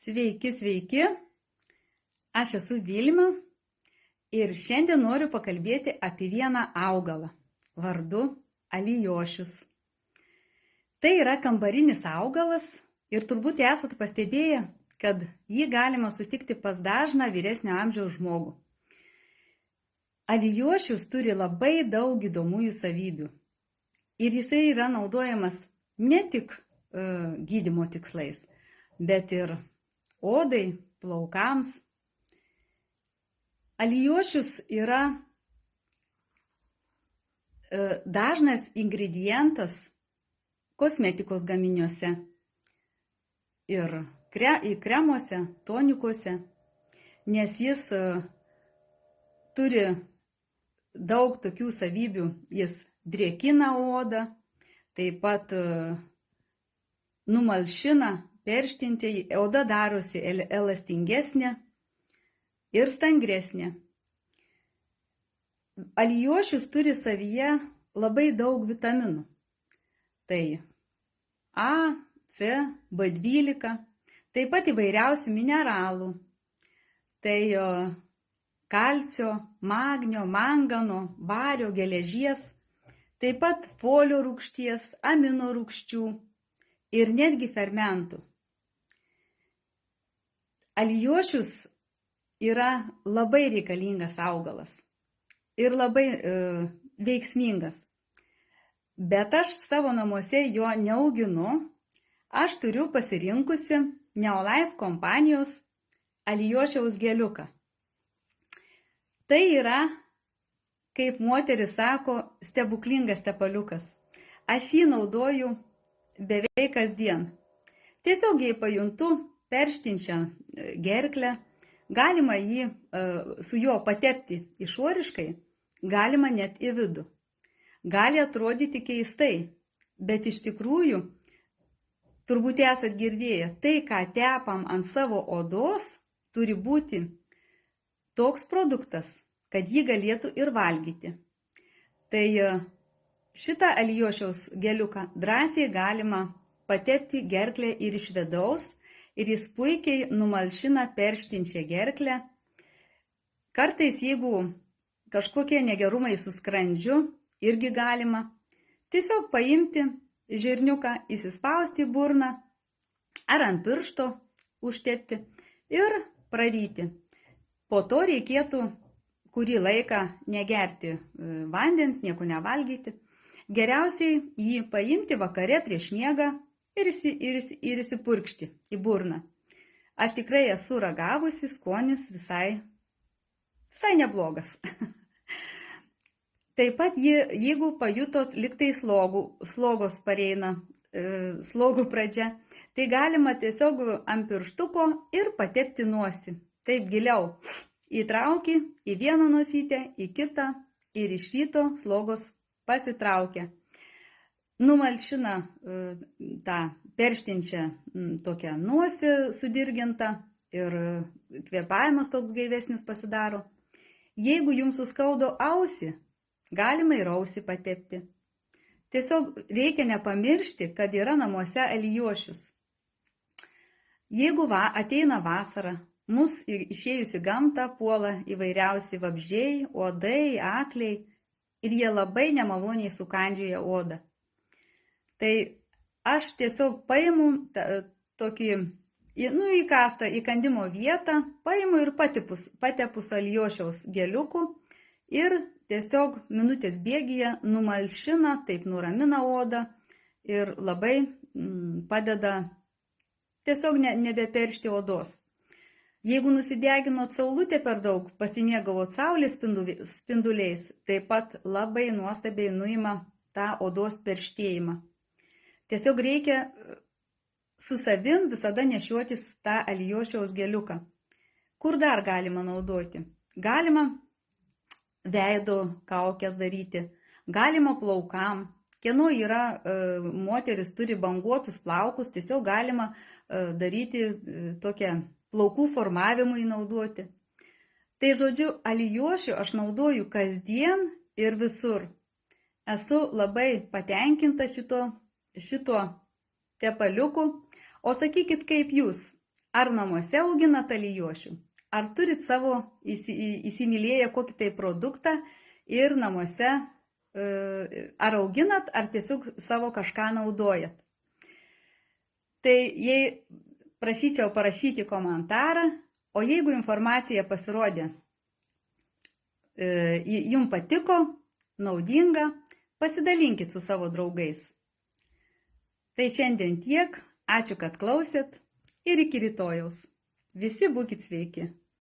Sveiki, sveiki. Aš esu Vilma ir šiandien noriu pakalbėti apie vieną augalą vardu alijošius. Tai yra kambarinis augalas ir turbūt esate pastebėję, kad jį galima sutikti pas dažną vyresnio amžiaus žmogų. Alijošius turi labai daug įdomųjų savybių ir jisai yra naudojamas ne tik gydymo tikslais, bet ir odai, plaukams. Alijošius yra dažnas ingredientas kosmetikos gaminiuose ir kremuose, tonikuose, nes jis turi daug tokių savybių. Jis drėkina odą, taip pat numalšina, perštinti, oda darosi elastingesnė ir stangresnė. Alijošius turi savyje labai daug vitaminų. Tai A, C, B12, taip pat įvairiausių mineralų. Tai kalcio, magnio, mangano, vario, geležies, taip pat folio rūgšties, amino rūgščių ir netgi fermentų. Alijošius yra labai reikalingas augalas ir labai veiksmingas. Bet aš savo namuose jo neauginu. Aš turiu pasirinkusi Neolife kompanijos alijošiaus geliuką. Tai yra, kaip moteris sako, stebuklingas tepaliukas. Aš jį naudoju beveik kasdien. Tiesiog jei pajuntu perštinčią gerklę, galima jį su juo patepti išoriškai, galima net į vidų. Gali atrodyti keistai, bet iš tikrųjų, turbūt esat girdėję, tai, ką tepam ant savo odos, turi būti toks produktas, kad jį galėtų ir valgyti. Tai šitą alijošiaus geliuką drąsiai galima patepti gerklę ir iš vidaus, ir jis puikiai numalšina perštinčią gerklę. Kartais, jeigu kažkokie negerumai su skrandžiu, irgi galima tiesiog paimti žirniuką, įsispausti burną ar ant piršto užtepti ir praryti. Po to reikėtų kurį laiką negerti vandens, nieko nevalgyti. Geriausiai jį paimti vakare prieš miegą ir įsipurkšti į burną. Aš tikrai esu ragavusi, skonis visai neblogas. Taip pat, jeigu pajutot liktai slogos pareina, slogų pradžia, tai galima tiesiog ant pirštuko ir patepti nosį. Taip giliau įtrauki į vieną nosytę, į kitą ir iš ryto slogos pasitraukia. Numalšina tą perštinčią tokią nosį sudirgintą ir kvėpavimas toks gaivesnis pasidaro. Jeigu jums suskaudo ausį, galima ir ausį patepti. Tiesiog reikia nepamiršti, kad yra namuose alijošius. Jeigu ateina vasara, mus išėjus į gamtą puola įvairiausi vabzdžiai, uodai, akliai ir jie labai nemaloniai sukandžioja odą. Tai aš tiesiog paimu tokį įkastą įkandimo vietą, paimu ir patepus alijošiaus geliuku ir tiesiog minutės bėgyje numalšina, taip nuramina odą ir labai padeda tiesiog nebeperšti odos. Jeigu nusideginot saulutę per daug, pasimėgavot saulės spinduliais, taip pat labai nuostabiai nuima tą odos perštėjimą. Tiesiog reikia su savim visada nešiotis tą alijošiaus geliuką. Kur dar galima naudoti? Galima veido kaukės daryti, galima plaukam. Kieno yra moteris turi banguotus plaukus, tiesiog galima daryti tokią plaukų formavimui naudoti. Tai žodžiu, alijošių aš naudoju kasdien ir visur. Esu labai patenkinta šito tepaliuku. O sakykit, kaip jūs, Ar namuose auginat alijošių? Ar turit savo įsimylėję kokį tai produktą ir namuose ar auginat, ar tiesiog savo kažką naudojat? Tai jei prašyčiau parašyti komentarą, o jeigu informacija pasirodė, jums patiko, naudinga, pasidalinkit su savo draugais. Tai šiandien tiek, ačiū, kad klausėt ir iki rytojaus. Visi būkit sveiki.